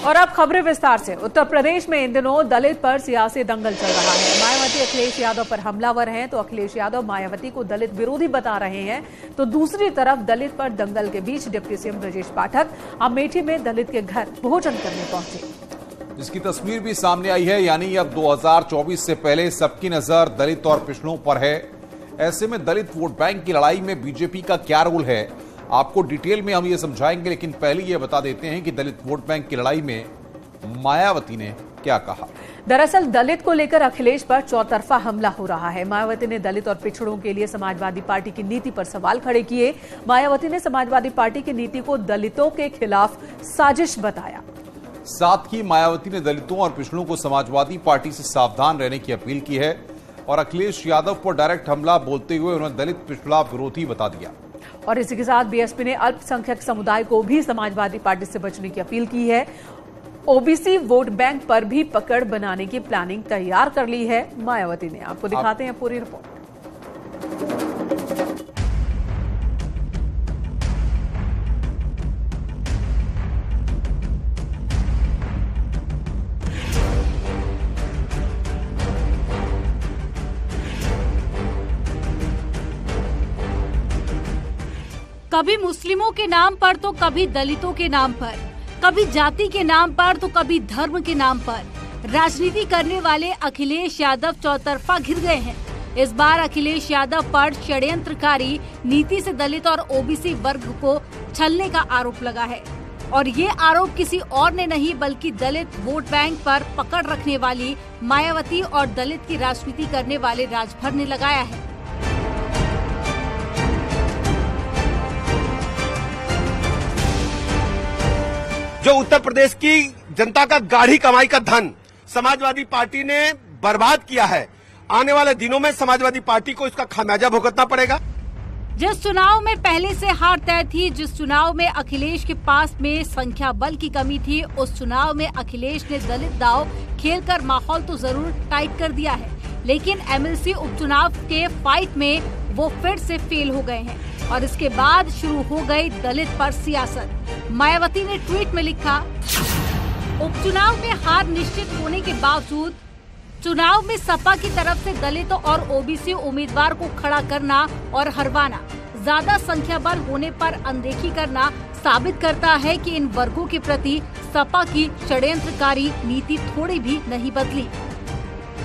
और अब खबरें विस्तार से। उत्तर प्रदेश में इन दिनों दलित पर सियासी दंगल चल रहा है। मायावती अखिलेश यादव पर हमलावर हैं तो अखिलेश यादव मायावती को दलित विरोधी बता रहे हैं, तो दूसरी तरफ दलित पर दंगल के बीच डिप्टी सीएम ब्रजेश पाठक अमेठी में दलित के घर भोजन करने पहुंचे, जिसकी तस्वीर भी सामने आई है। यानी अब 2024 से पहले सबकी नजर दलित और पिछड़ों पर है। ऐसे में दलित वोट बैंक की लड़ाई में बीजेपी का क्या रोल है, आपको डिटेल में हम ये समझाएंगे, लेकिन पहले ये बता देते हैं कि दलित वोट बैंक की लड़ाई में मायावती ने क्या कहा। दरअसल दलित को लेकर अखिलेश पर चौतरफा हमला हो रहा है। मायावती ने दलित और पिछड़ों के लिए समाजवादी पार्टी की नीति पर सवाल खड़े किए। मायावती ने समाजवादी पार्टी की नीति को दलितों के खिलाफ साजिश बताया। साथ ही मायावती ने दलितों और पिछड़ों को समाजवादी पार्टी से सावधान रहने की अपील की है और अखिलेश यादव पर डायरेक्ट हमला बोलते हुए उन्होंने दलित पिछड़ा विरोधी बता दिया। और इसी के साथ बीएसपी ने अल्पसंख्यक समुदाय को भी समाजवादी पार्टी से बचने की अपील की है। ओबीसी वोट बैंक पर भी पकड़ बनाने की प्लानिंग तैयार कर ली है मायावती ने। आपको दिखाते हैं पूरी रिपोर्ट। कभी मुस्लिमों के नाम पर तो कभी दलितों के नाम पर, कभी जाति के नाम पर तो कभी धर्म के नाम पर राजनीति करने वाले अखिलेश यादव चौतरफा घिर गए हैं। इस बार अखिलेश यादव पर षड्यंत्रकारी नीति से दलित और ओबीसी वर्ग को छलने का आरोप लगा है और ये आरोप किसी और ने नहीं बल्कि दलित वोट बैंक पर पकड़ रखने वाली मायावती और दलित की राजनीति करने वाले राजभर ने लगाया है। जो उत्तर प्रदेश की जनता का गाढ़ी कमाई का धन समाजवादी पार्टी ने बर्बाद किया है, आने वाले दिनों में समाजवादी पार्टी को इसका खामियाजा भुगतना पड़ेगा। जिस चुनाव में पहले से हार तय थी, जिस चुनाव में अखिलेश के पास में संख्या बल की कमी थी, उस चुनाव में अखिलेश ने दलित दांव खेलकर माहौल तो जरूर टाइट कर दिया है, लेकिन एमएलसी उपचुनाव के फाइट में वो फिर से फेल हो गए हैं और इसके बाद शुरू हो गई दलित पर सियासत। मायावती ने ट्वीट में लिखा, उपचुनाव में हार निश्चित होने के बावजूद चुनाव में सपा की तरफ से दलितों और ओबीसी उम्मीदवार को खड़ा करना और हरवाना, ज्यादा संख्या बल होने पर अनदेखी करना साबित करता है कि इन वर्गों के प्रति सपा की षड्यंत्रकारी नीति थोड़ी भी नहीं बदली।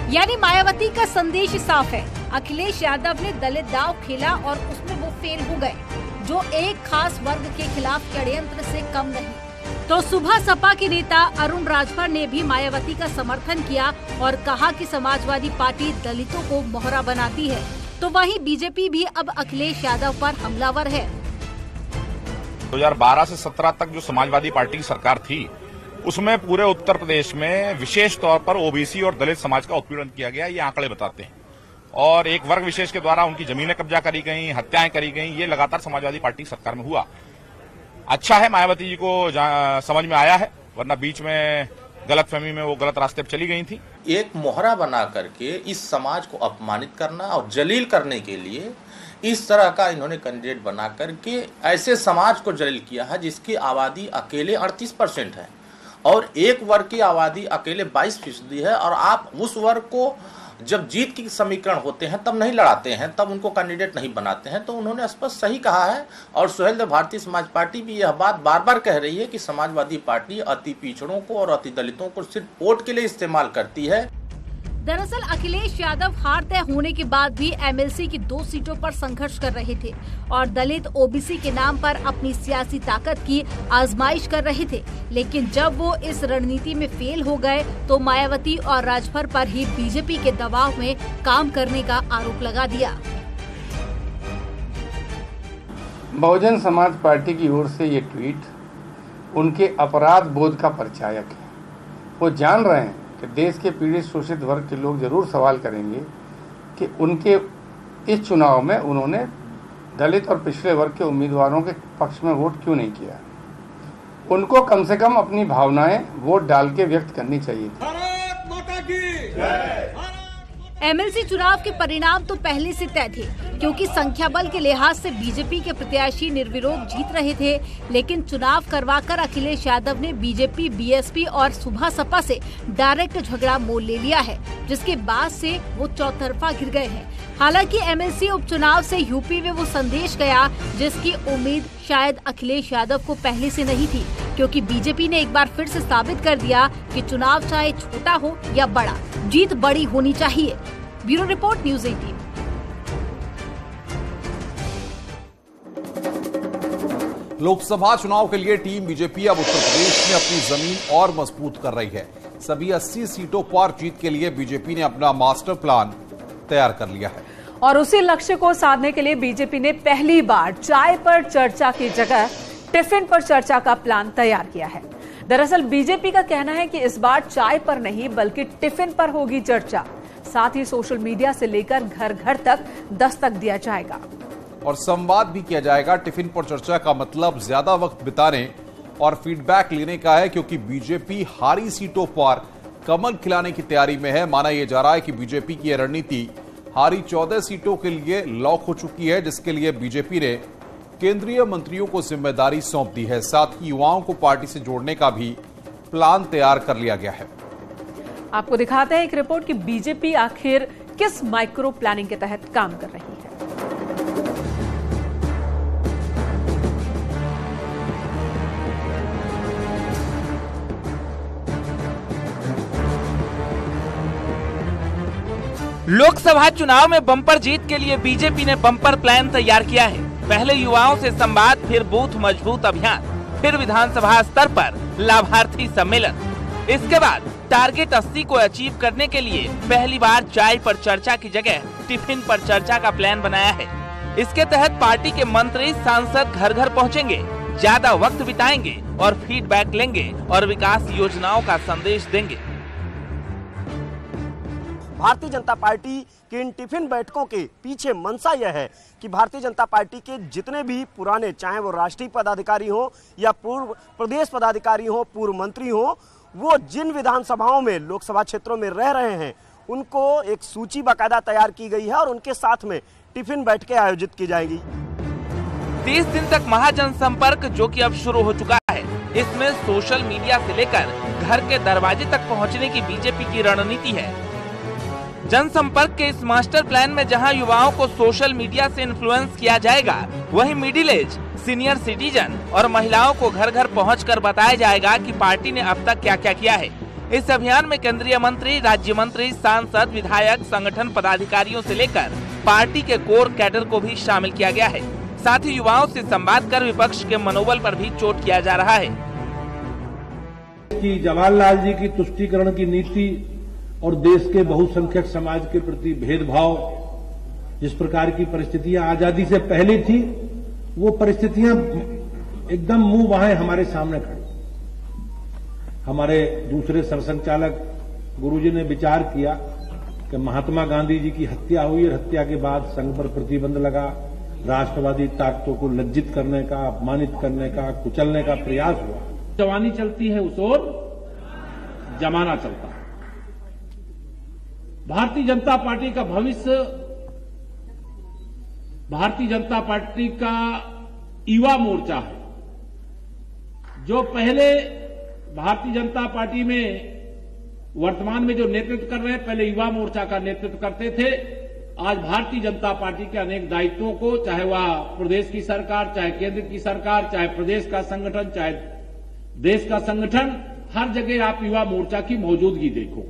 यानी मायावती का संदेश साफ है, अखिलेश यादव ने दलित दांव खेला और उसमें वो फेल हो गए, जो एक खास वर्ग के खिलाफ षड्यंत्र से कम नहीं। तो सुबह सपा के नेता अरुण राजभर ने भी मायावती का समर्थन किया और कहा कि समाजवादी पार्टी दलितों को मोहरा बनाती है, तो वहीं बीजेपी भी अब अखिलेश यादव पर हमलावर है। 2012 से 17 तक जो समाजवादी पार्टी की सरकार थी, उसमें पूरे उत्तर प्रदेश में विशेष तौर पर ओबीसी और दलित समाज का उत्पीड़न किया गया, ये आंकड़े बताते हैं। और एक वर्ग विशेष के द्वारा उनकी जमीनें कब्जा करी गई, हत्याएं करी गई, ये लगातार समाजवादी पार्टी की सरकार में हुआ। अच्छा है मायावती जी को समझ में आया है, वरना बीच में गलतफहमी में वो गलत रास्ते पर चली गई थी। एक मोहरा बना करके इस समाज को अपमानित करना और जलील करने के लिए इस तरह का इन्होंने कैंडिडेट बना करके ऐसे समाज को जलील किया है जिसकी आबादी अकेले 38% है और एक वर्ग की आबादी अकेले 22% है। और आप उस वर्ग को जब जीत की समीकरण होते हैं तब नहीं लड़ाते हैं, तब उनको कैंडिडेट नहीं बनाते हैं। तो उन्होंने स्पष्ट सही कहा है और सुहेलदेव भारतीय समाज पार्टी भी यह बात बार बार कह रही है कि समाजवादी पार्टी अति पिछड़ों को और अति दलितों को सिर्फ वोट के लिए इस्तेमाल करती है। दरअसल अखिलेश यादव हार तय होने के बाद भी एमएलसी की 2 सीटों पर संघर्ष कर रहे थे और दलित ओबीसी के नाम पर अपनी सियासी ताकत की आजमाइश कर रहे थे, लेकिन जब वो इस रणनीति में फेल हो गए तो मायावती और राजभर पर ही बीजेपी के दबाव में काम करने का आरोप लगा दिया। बहुजन समाज पार्टी की ओर से ये ट्वीट उनके अपराध बोध का परिचायक है। वो जान रहे हैं कि देश के पीड़ित शोषित वर्ग के लोग जरूर सवाल करेंगे कि उनके इस चुनाव में उन्होंने दलित और पिछड़े वर्ग के उम्मीदवारों के पक्ष में वोट क्यों नहीं किया। उनको कम से कम अपनी भावनाएं वोट डाल के व्यक्त करनी चाहिए थी। एमएलसी चुनाव के परिणाम तो पहले से तय थे, क्योंकि संख्या बल के लिहाज से बीजेपी के प्रत्याशी निर्विरोध जीत रहे थे, लेकिन चुनाव करवाकर अखिलेश यादव ने बीजेपी, बीएसपी और सुबह सपा से डायरेक्ट झगड़ा मोल ले लिया है, जिसके बाद से वो चौतरफा घिर गए हैं। हालांकि एमएलसी उपचुनाव से यूपी में वो संदेश गया जिसकी उम्मीद शायद अखिलेश यादव को पहले से नहीं थी, क्योंकि बीजेपी ने एक बार फिर से साबित कर दिया कि चुनाव चाहे छोटा हो या बड़ा, जीत बड़ी होनी चाहिए। Bureau report, news 18। लोकसभा चुनाव के लिए टीम बीजेपी अब उत्तर प्रदेश में अपनी जमीन और मजबूत कर रही है। सभी 80 सीटों पर जीत के लिए बीजेपी ने अपना मास्टर प्लान तैयार कर लिया है और उसी लक्ष्य को साधने के लिए बीजेपी ने पहली बार चाय पर चर्चा की जगह टिफिन पर चर्चा का प्लान तैयार किया है। दरअसल बीजेपी का कहना है कि इस बार चाय पर नहीं बल्कि टिफिन पर होगी चर्चा। साथ ही सोशल मीडिया से लेकर घर घर तक दस्तक दिया जाएगा और संवाद भी किया जाएगा। टिफिन पर चर्चा का मतलब ज्यादा वक्त बिताने और फीडबैक लेने का है, क्योंकि बीजेपी हारी सीटों पर कमल खिलाने की तैयारी में है। माना यह जा रहा है कि बीजेपी की रणनीति हारी 14 सीटों के लिए लॉक हो चुकी है, जिसके लिए बीजेपी ने केंद्रीय मंत्रियों को जिम्मेदारी सौंप दी है। साथ ही युवाओं को पार्टी से जोड़ने का भी प्लान तैयार कर लिया गया है। आपको दिखाते हैं एक रिपोर्ट कि बीजेपी आखिर किस माइक्रो प्लानिंग के तहत काम कर रही है। लोकसभा चुनाव में बम्पर जीत के लिए बीजेपी ने बम्पर प्लान तैयार किया है। पहले युवाओं से संवाद, फिर बूथ मजबूत अभियान, फिर विधानसभा स्तर पर लाभार्थी सम्मेलन। इसके बाद टारगेट 80 को अचीव करने के लिए पहली बार चाय पर चर्चा की जगह टिफिन पर चर्चा का प्लान बनाया है। इसके तहत पार्टी के मंत्री, सांसद घर घर पहुंचेंगे, ज्यादा वक्त बिताएंगे और फीडबैक लेंगे और विकास योजनाओं का संदेश देंगे। भारतीय जनता पार्टी की इन टिफिन बैठकों के पीछे मंशा यह है कि भारतीय जनता पार्टी के जितने भी पुराने, चाहे वो राष्ट्रीय पदाधिकारी हो या पूर्व प्रदेश पदाधिकारी हो, पूर्व मंत्री हो, वो जिन विधानसभाओं में, लोकसभा क्षेत्रों में रह रहे हैं, उनको एक सूची बाकायदा तैयार की गई है और उनके साथ में टिफिन बैठकें आयोजित की जाएगी। 30 दिन तक महाजनसंपर्क, जो कि अब शुरू हो चुका है, इसमें सोशल मीडिया से लेकर घर के दरवाजे तक पहुँचने की बीजेपी की रणनीति है। जनसंपर्क के इस मास्टर प्लान में जहां युवाओं को सोशल मीडिया से इन्फ्लुएंस किया जाएगा, वहीं मिडिल एज, सीनियर सिटीजन और महिलाओं को घर घर पहुंचकर बताया जाएगा कि पार्टी ने अब तक क्या क्या किया है। इस अभियान में केंद्रीय मंत्री, राज्य मंत्री, सांसद, विधायक, संगठन पदाधिकारियों से लेकर पार्टी के कोर कैडर को भी शामिल किया गया है। साथ ही युवाओं से संवाद कर विपक्ष के मनोबल पर भी चोट किया जा रहा है। जवाहरलाल जी की तुष्टीकरण की नीति और देश के बहुसंख्यक समाज के प्रति भेदभाव, जिस प्रकार की परिस्थितियां आजादी से पहले थी, वो परिस्थितियां एकदम मुंह वहां हमारे सामने खड़ी। हमारे दूसरे सरसंघचालक गुरुजी ने विचार किया कि महात्मा गांधी जी की हत्या हुई और हत्या के बाद संघ पर प्रतिबंध लगा, राष्ट्रवादी ताकतों को लज्जित करने का, अपमानित करने का, कुचलने का प्रयास हुआ। जवानी चलती है उस ओर जमाना चलता है। भारतीय जनता पार्टी का भविष्य, भारतीय जनता पार्टी का युवा मोर्चा है, जो पहले भारतीय जनता पार्टी में वर्तमान में जो नेतृत्व कर रहे हैं, पहले युवा मोर्चा का नेतृत्व करते थे। आज भारतीय जनता पार्टी के अनेक दायित्वों को, चाहे वह प्रदेश की सरकार, चाहे केंद्र की सरकार, चाहे प्रदेश का संगठन, चाहे देश का संगठन, हर जगह आप युवा मोर्चा की मौजूदगी देखो।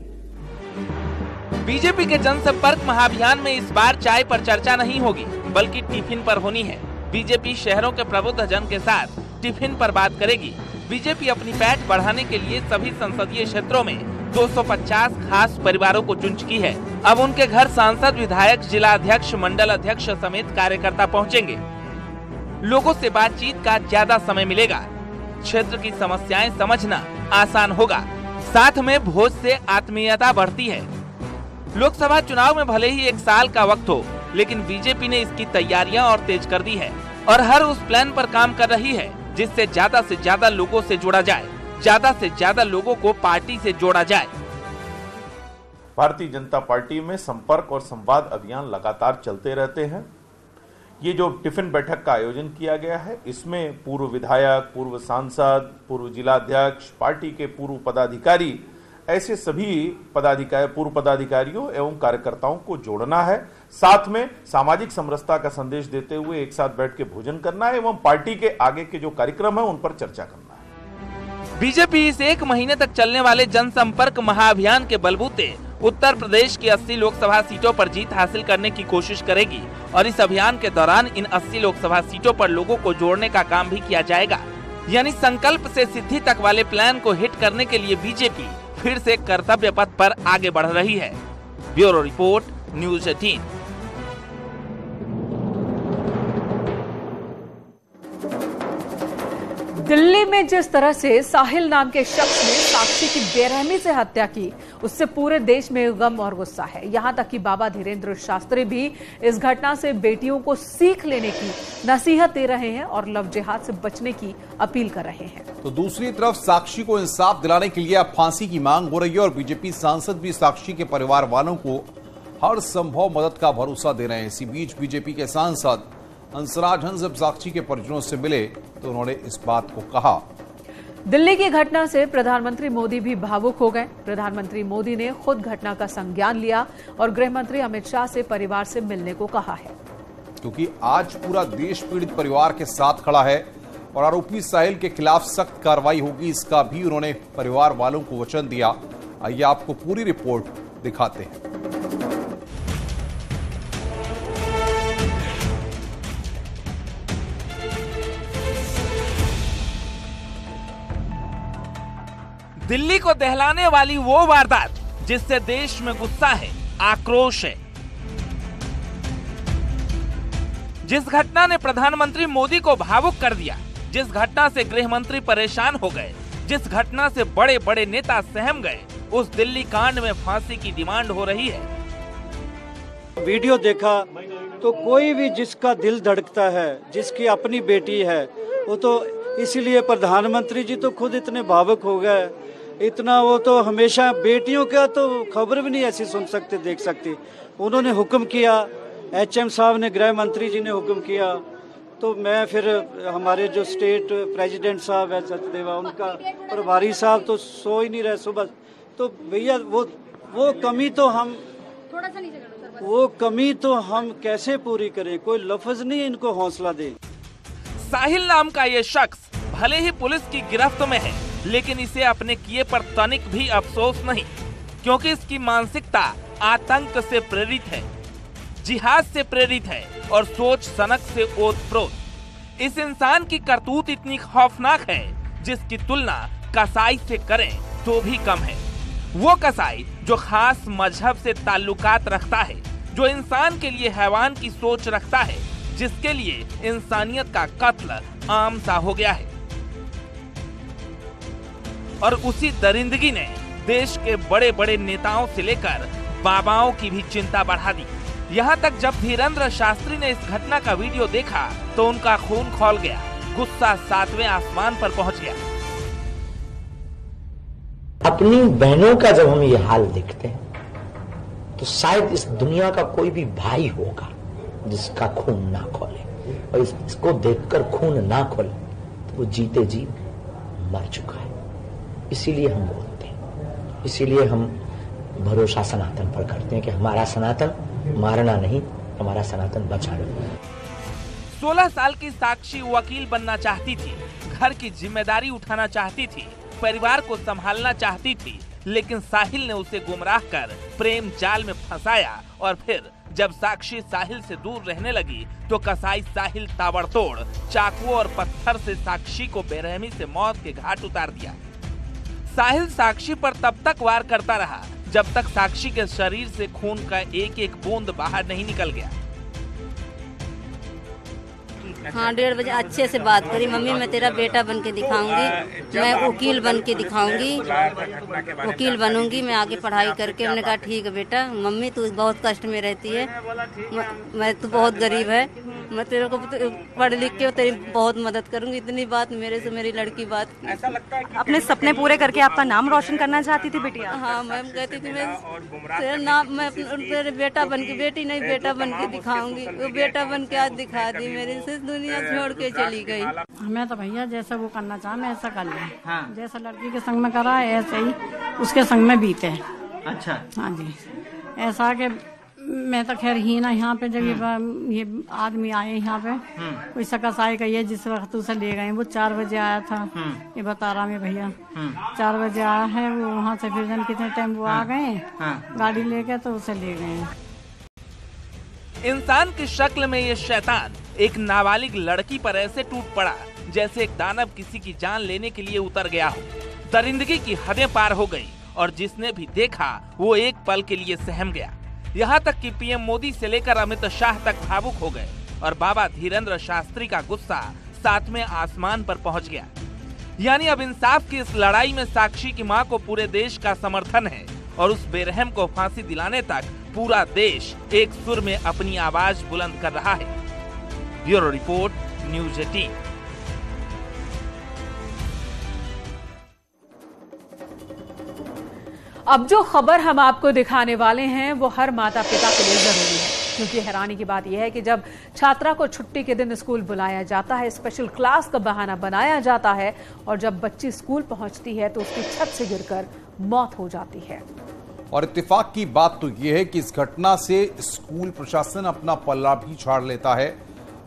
बीजेपी के जनसंपर्क महाअभियान में इस बार चाय पर चर्चा नहीं होगी, बल्कि टिफिन पर होनी है। बीजेपी शहरों के प्रबुद्ध जन के साथ टिफिन पर बात करेगी। बीजेपी अपनी पैठ बढ़ाने के लिए सभी संसदीय क्षेत्रों में 250 खास परिवारों को चुन चुकी है। अब उनके घर सांसद, विधायक, जिला अध्यक्ष, मंडल अध्यक्ष समेत कार्यकर्ता पहुंचेंगे। लोगों से बातचीत का ज्यादा समय मिलेगा। क्षेत्र की समस्याएं समझना आसान होगा। साथ में भोज से आत्मीयता बढ़ती है। लोकसभा चुनाव में भले ही 1 साल का वक्त हो, लेकिन बीजेपी ने इसकी तैयारियां और तेज कर दी है और हर उस प्लान पर काम कर रही है जिससे ज्यादा से ज्यादा लोगों से जुड़ा जाए, ज्यादा से ज्यादा लोगों को पार्टी से जोड़ा जाए। भारतीय जनता पार्टी में संपर्क और संवाद अभियान लगातार चलते रहते हैं। ये जो टिफिन बैठक का आयोजन किया गया है, इसमें पूर्व विधायक, पूर्व सांसद, पूर्व जिलाध्यक्ष, पार्टी के पूर्व पदाधिकारी, ऐसे सभी पूर्व पदाधिकारियों एवं कार्यकर्ताओं को जोड़ना है। साथ में सामाजिक समरसता का संदेश देते हुए एक साथ बैठ के भोजन करना है एवं पार्टी के आगे के जो कार्यक्रम है उन पर चर्चा करना है। बीजेपी इस 1 महीने तक चलने वाले जनसंपर्क महाअभियान के बलबूते उत्तर प्रदेश की 80 लोकसभा सीटों पर जीत हासिल करने की कोशिश करेगी और इस अभियान के दौरान इन 80 लोकसभा सीटों पर लोगों को जोड़ने का काम भी किया जाएगा। यानी संकल्प से सिद्धि तक वाले प्लान को हिट करने के लिए बीजेपी फिर से कर्तव्य पथ पर आगे बढ़ रही है। Bureau report, news 18। दिल्ली में जिस तरह से साहिल नाम के शख्स ने साक्षी की बेरहमी से हत्या की, उससे पूरे देश में गम और गुस्सा है। यहां तक कि बाबा धीरेन्द्र शास्त्री भी इस घटना से बेटियों को सीख लेने की नसीहत दे रहे हैं और लव जिहाद से बचने की अपील कर रहे हैं। तो दूसरी तरफ साक्षी को इंसाफ दिलाने के लिए अब फांसी की मांग हो रही है और बीजेपी सांसद भी साक्षी के परिवार वालों को हर संभव मदद का भरोसा दे रहे हैं। इसी बीच बीजेपी के सांसद हंसराज हंस जब साक्षी के परिजनों से मिले तो उन्होंने इस बात को कहा। दिल्ली की घटना से प्रधानमंत्री मोदी भी भावुक हो गए। प्रधानमंत्री मोदी ने खुद घटना का संज्ञान लिया और गृह मंत्री अमित शाह से परिवार से मिलने को कहा है, क्योंकि आज पूरा देश पीड़ित परिवार के साथ खड़ा है और आरोपी साहिल के खिलाफ सख्त कार्रवाई होगी, इसका भी उन्होंने परिवार वालों को वचन दिया। आइए आपको पूरी रिपोर्ट दिखाते हैं। दिल्ली को दहलाने वाली वो वारदात जिससे देश में गुस्सा है, आक्रोश है। जिस घटना ने प्रधानमंत्री मोदी को भावुक कर दिया, जिस घटना से गृह मंत्री परेशान हो गए, जिस घटना से बड़े बड़े नेता सहम गए, उस दिल्ली कांड में फांसी की डिमांड हो रही है। वीडियो देखा तो कोई भी जिसका दिल धड़कता है, जिसकी अपनी बेटी है, वो तो इसीलिए प्रधानमंत्री जी तो खुद इतने भावुक हो गए, इतना वो तो हमेशा बेटियों का तो खबर भी नहीं ऐसी सुन सकते, देख सकते। उन्होंने हुक्म किया, HM साहब ने, गृह मंत्री जी ने हुक्म किया, तो मैं फिर हमारे जो स्टेट प्रेसिडेंट साहब है सचदेवा, उनका प्रभारी साहब तो सो ही नहीं रहे सुबह। तो भैया वो कमी तो हम कैसे पूरी करें, कोई लफ्ज नहीं इनको हौसला दे। साहिल नाम का ये शख्स भले ही पुलिस की गिरफ्त में है, लेकिन इसे अपने किए पर तनिक भी अफसोस नहीं, क्योंकि इसकी मानसिकता आतंक से प्रेरित है, जिहाद से प्रेरित है और सोच सनक से ओतप्रोत। इस इंसान की करतूत इतनी खौफनाक है जिसकी तुलना कसाई से करें तो भी कम है। वो कसाई जो खास मजहब से ताल्लुकात रखता है, जो इंसान के लिए हैवान की सोच रखता है, जिसके लिए इंसानियत का कत्ल आम सा हो गया है। और उसी दरिंदगी ने देश के बड़े बड़े नेताओं से लेकर बाबाओं की भी चिंता बढ़ा दी। यहाँ तक जब धीरेन्द्र शास्त्री ने इस घटना का वीडियो देखा तो उनका खून खौल गया, गुस्सा 7वें आसमान पर पहुँच गया। अपनी बहनों का जब हम ये हाल देखते हैं तो शायद इस दुनिया का कोई भी भाई होगा जिसका खून ना खोले, और इसको देखकर खून ना खोले तो वो जीते जी मर चुका है। इसीलिए हम बोलते हैं, इसीलिए हम भरोसा सनातन पर करते हैं कि हमारा सनातन मारना नहीं, हमारा सनातन बचाना। 16 साल की साक्षी वकील बनना चाहती थी, घर की जिम्मेदारी उठाना चाहती थी, परिवार को संभालना चाहती थी, लेकिन साहिल ने उसे गुमराह कर प्रेम जाल में फंसाया और फिर जब साक्षी साहिल से दूर रहने लगी तो कसाई साहिल ताबड़तोड़ चाकू और पत्थर से साक्षी को बेरहमी से मौत के घाट उतार दिया। साहिल साक्षी पर तब तक वार करता रहा जब तक साक्षी के शरीर से खून का एक एक बूंद बाहर नहीं निकल गया। हाँ, 1:30 बजे अच्छे से बात करी, मम्मी मैं तेरा बेटा बन के दिखाऊंगी, मैं वकील बन के दिखाऊंगी, वकील बनूंगी, मैं आगे पढ़ाई करके। हमने कहा ठीक है बेटा, मम्मी तू बहुत कष्ट में रहती है, मैं तू बहुत गरीब है, मैं तेरे को पढ़ लिख के तेरी बहुत मदद करूंगी, इतनी बात मेरे से मेरी लड़की बात की। ऐसा लगता है कि अपने सपने पूरे करके आपका नाम रोशन करना चाहती थी बिटिया? हाँ मैम, कहती थी मैं तेरा नाम, मैं तेरे बेटा बन के, बेटी नहीं बेटा बन के दिखाऊंगी। वो बेटा बन के आज दिखा दी, मेरी से दुनिया छोड़ के चली गई। हमें तो भैया जैसा वो करना चाहे मैं ऐसा कर लूँ। हाँ। जैसा लड़की के संग में करा है ऐसे ही उसके संग में बीते। अच्छा। हाँ जी, ऐसा कि मैं तो खैर ही ना यहाँ पे जब ये आदमी आए यहाँ पे, कोई सकस आए कही है जिस वक्त उसे ले गए, वो 4 बजे आया था, ये बता रहा मैं भैया 4 बजे आया है वो वहाँ से, फिर जन कितने टाइम वो आ गए गाड़ी लेके तो उसे ले गए। इंसान की शक्ल में ये शैतान एक नाबालिग लड़की पर ऐसे टूट पड़ा जैसे एक दानव किसी की जान लेने के लिए उतर गया हो। दरिंदगी की हदें पार हो गई और जिसने भी देखा वो एक पल के लिए सहम गया। यहाँ तक कि पीएम मोदी से लेकर अमित शाह तक भावुक हो गए और बाबा धीरेन्द्र शास्त्री का गुस्सा 7वें आसमान पर पहुँच गया। यानी अब इंसाफ की इस लड़ाई में साक्षी की मां को पूरे देश का समर्थन है और उस बेरहम को फांसी दिलाने तक पूरा देश एक सुर में अपनी आवाज बुलंद कर रहा है। Bureau report, news 18। अब जो खबर हम आपको दिखाने वाले हैं वो हर माता पिता के लिए जरूरी है, क्योंकि हैरानी की बात यह है कि जब छात्रा को छुट्टी के दिन स्कूल बुलाया जाता है, स्पेशल क्लास का बहाना बनाया जाता है और जब बच्ची स्कूल पहुंचती है तो उसकी छत से गिरकर मौत हो जाती है। और इत्तेफाक की बात तो यह है कि इस घटना से स्कूल प्रशासन अपना पल्ला भी झाड़ लेता है।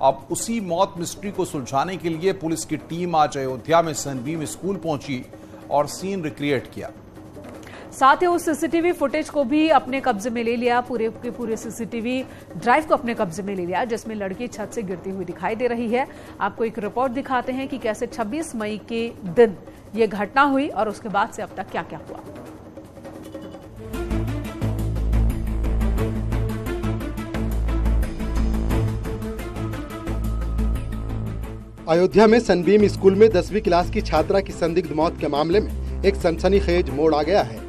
अब उसी मौत मिस्ट्री को सुलझाने के लिए पुलिस की टीम आज अयोध्या में सनबीम स्कूल पहुंची और सीन रिक्रिएट किया। साथ ही उस सीसीटीवी फुटेज को भी अपने कब्जे में ले लिया, पूरे के पूरे सीसीटीवी ड्राइव को अपने कब्जे में ले लिया, जिसमें लड़की छत से गिरती हुई दिखाई दे रही है। आपको एक रिपोर्ट दिखाते हैं कि कैसे 26 मई के दिन ये घटना हुई और उसके बाद से अब तक क्या क्या हुआ। अयोध्या में सनबीम स्कूल में 10वीं क्लास की छात्रा की संदिग्ध मौत के मामले में एक सनसनीखेज मोड़ आ गया है।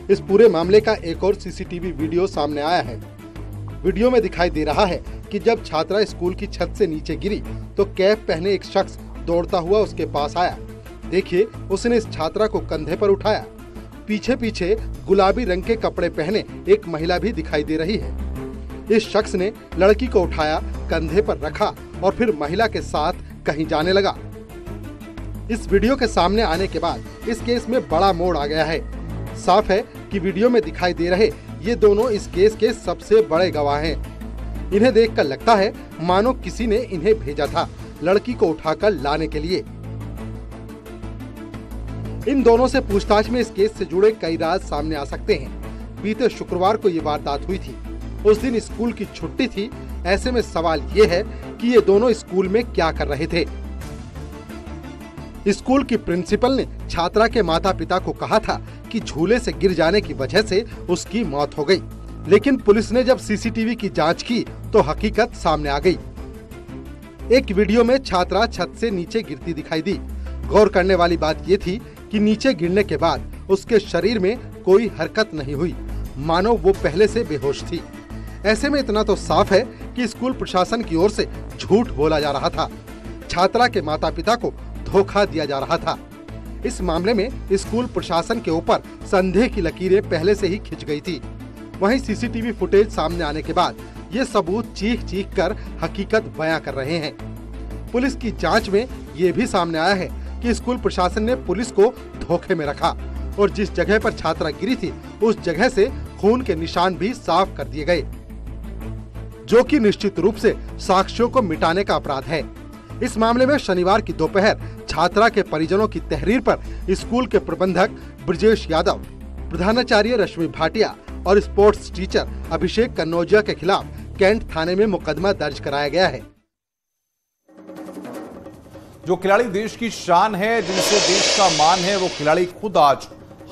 इस पूरे मामले का एक और सीसीटीवी वीडियो सामने आया है। वीडियो में दिखाई दे रहा है कि जब छात्रा स्कूल की छत से नीचे गिरी तो कैप पहने एक शख्स दौड़ता हुआ उसके पास आया। देखिए, उसने इस छात्रा को कंधे पर उठाया। पीछे पीछे गुलाबी रंग के कपड़े पहने एक महिला भी दिखाई दे रही है। इस शख्स ने लड़की को उठाया, कंधे पर रखा और फिर महिला के साथ कहीं जाने लगा। इस वीडियो के सामने आने के बाद इस केस में बड़ा मोड़ आ गया है। साफ है कि वीडियो में दिखाई दे रहे ये दोनों इस केस के सबसे बड़े गवाह हैं। इन्हें देखकर लगता है मानो किसी ने इन्हें भेजा था लड़की को उठाकर लाने के लिए। इन दोनों से पूछताछ में इस केस से जुड़े कई राज सामने आ सकते हैं। बीते शुक्रवार को ये वारदात हुई थी। उस दिन स्कूल की छुट्टी थी। ऐसे में सवाल ये है कि ये दोनों स्कूल में क्या कर रहे थे। स्कूल की प्रिंसिपल ने छात्रा के माता पिता को कहा था कि झूले से गिर जाने की वजह से उसकी मौत हो गई, लेकिन पुलिस ने जब सीसीटीवी की जांच की तो हकीकत सामने आ गई। एक वीडियो में छात्रा छत से नीचे गिरती दिखाई दी। गौर करने वाली बात ये थी कि नीचे गिरने के बाद उसके शरीर में कोई हरकत नहीं हुई, मानो वो पहले से बेहोश थी। ऐसे में इतना तो साफ है कि स्कूल प्रशासन की ओर से झूठ बोला जा रहा था। छात्रा के माता पिता को धोखा दिया जा रहा था। इस मामले में स्कूल प्रशासन के ऊपर संदेह की लकीरें पहले से ही खिंच गई थी। वहीं सीसीटीवी फुटेज सामने आने के बाद ये सबूत चीख चीख कर हकीकत बयां कर रहे हैं। पुलिस की जांच में ये भी सामने आया है कि स्कूल प्रशासन ने पुलिस को धोखे में रखा और जिस जगह पर छात्रा गिरी थी उस जगह से खून के निशान भी साफ कर दिए गए, जो कि निश्चित रूप से साक्ष्यों को मिटाने का अपराध है। इस मामले में शनिवार की दोपहर छात्रा के परिजनों की तहरीर पर स्कूल के प्रबंधक ब्रजेश यादव, प्रधानाचार्य रश्मि भाटिया और स्पोर्ट्स टीचर अभिषेक कन्नौजिया के खिलाफ कैंट थाने में मुकदमा दर्ज कराया गया है। जो खिलाड़ी देश की शान है, जिनसे देश का मान है, वो खिलाड़ी खुद आज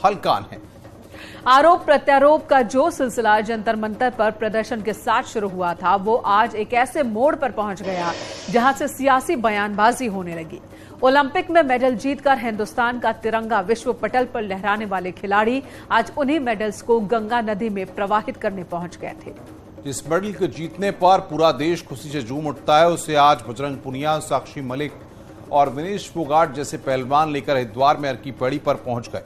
हलकान है। आरोप प्रत्यारोप का जो सिलसिला जंतर मंतर पर प्रदर्शन के साथ शुरू हुआ था, वो आज एक ऐसे मोड़ पर पहुंच गया जहां से सियासी बयानबाजी होने लगी। ओलंपिक में मेडल जीतकर हिंदुस्तान का तिरंगा विश्व पटल पर लहराने वाले खिलाड़ी आज उन्हीं मेडल्स को गंगा नदी में प्रवाहित करने पहुंच गए थे। जिस मेडल के जीतने पर पूरा देश खुशी से झूम उठता है, उसे आज बजरंग पुनिया, साक्षी मलिक और विनेश फोगाट जैसे पहलवान लेकर हरिद्वार में अर्की पैड़ी पर पहुंच गए।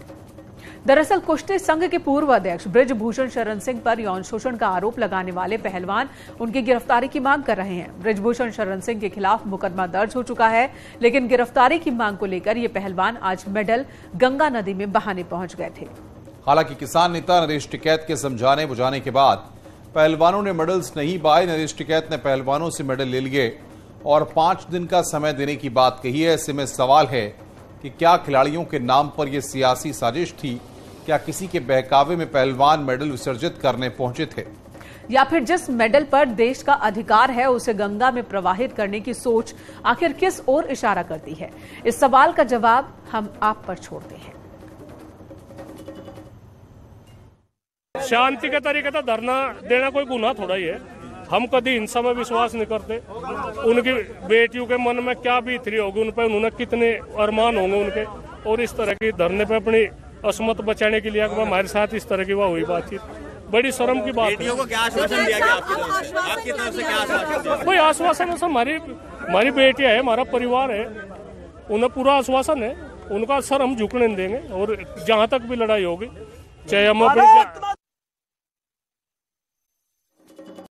दरअसल कुश्ती संघ के पूर्व अध्यक्ष ब्रिजभूषण शरण सिंह पर यौन शोषण का आरोप लगाने वाले पहलवान उनकी गिरफ्तारी की मांग कर रहे हैं। ब्रिजभूषण शरण सिंह के खिलाफ मुकदमा दर्ज हो चुका है, लेकिन गिरफ्तारी की मांग को लेकर ये पहलवान आज मेडल गंगा नदी में बहाने पहुंच गए थे। हालांकि किसान नेता नरेश टिकैत के समझाने बुझाने के बाद पहलवानों ने मेडल्स नहीं पाए। नरेश टिकैत ने पहलवानों से मेडल ले लिए और 5 दिन का समय देने की बात कही है। ऐसे में सवाल है कि क्या खिलाड़ियों के नाम पर यह सियासी साजिश थी? क्या किसी के बहकावे में पहलवान मेडल विसर्जित करने पहुंचे थे, या फिर जिस मेडल पर देश का अधिकार है उसे गंगा में प्रवाहित करने की सोच आखिर किस ओर इशारा करती है? इस सवाल का जवाब हम आप पर छोड़ते हैं। शांति के तरीके से धरना देना कोई गुनाह थोड़ा ही है। हम कभी हिंसा में विश्वास नहीं करते। उनकी बेटियों के मन में क्या बीतरी होगी, उन पर उन्होंने कितने अरमान होंगे उनके, और इस तरह की धरने पे अपनी असमत बचाने के लिए हमारे साथ इस तरह की वह हुई बातचीत बड़ी शर्म की बात है। क्या आश्वासन दिया गया आपकी तरफ से? क्या आश्वासन? कोई आश्वासन है? हमारी बेटियां है, हमारा परिवार है, उन्हें पूरा आश्वासन है। उनका सर हम झुकने नहीं देंगे और जहाँ तक भी लड़ाई होगी, चाहे हम अपनी